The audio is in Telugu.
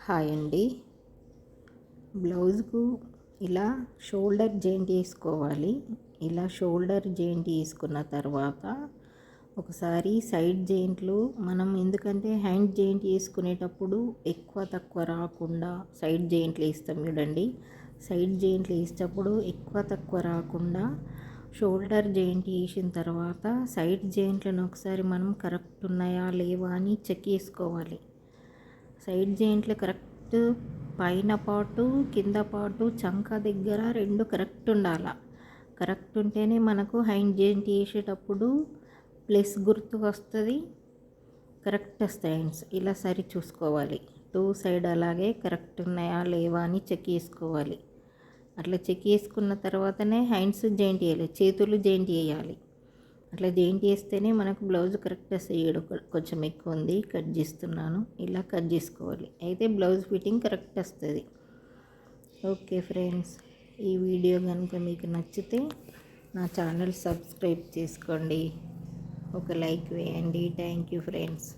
హాయ్ అండి. బ్లౌజ్కు ఇలా షోల్డర్ జాయింట్ వేసుకోవాలి. ఇలా షోల్డర్ జాయింట్ వేసుకున్న తర్వాత ఒకసారి సైడ్ జాయింట్లు మనం ఎందుకంటే హ్యాండ్ జాయింట్ వేసుకునేటప్పుడు ఎక్కువ తక్కువ రాకుండా సైడ్ జాయింట్లు వేస్తాం చూడండి. సైడ్ జాయింట్లు వేసేటప్పుడు ఎక్కువ తక్కువ రాకుండా షోల్డర్ జాయింట్ వేసిన తర్వాత సైడ్ జాయింట్లను ఒకసారి మనం కరెక్ట్ ఉన్నాయా లేవా అని చెక్ చేసుకోవాలి. సైడ్ జాయింట్లు కరెక్ట్ పైన పాటు కింద పాటు చంక దగ్గర రెండు కరెక్ట్ ఉండాలి. కరెక్ట్ ఉంటేనే మనకు హ్యాండ్ జాయింట్ వేసేటప్పుడు ప్లస్ గుర్తు వస్తుంది, కరెక్ట్ వస్తాయి హ్యాండ్స్. ఇలా సరి చూసుకోవాలి. టూ సైడ్ అలాగే కరెక్ట్ ఉన్నాయా లేవా అని చెక్ చేసుకోవాలి. అట్లా చెక్ చేసుకున్న తర్వాతనే హ్యాండ్స్ జాయింట్ వేయాలి, చేతులు జాయింట్ వేయాలి. అట్లా జాయింట్ చేస్తేనే మనకు బ్లౌజ్ కరెక్ట్ వస్తుంది. కొంచెం ఎక్కువ ఉంది, కట్ చేస్తున్నాను. ఇలా కట్ చేసుకోవాలి, అయితే బ్లౌజ్ ఫిట్టింగ్ కరెక్ట్ వస్తుంది. ఓకే ఫ్రెండ్స్, ఈ వీడియో కనుక మీకు నచ్చితే నా ఛానల్ సబ్స్క్రైబ్ చేసుకోండి, ఒక లైక్ వేయండి. Thank you friends.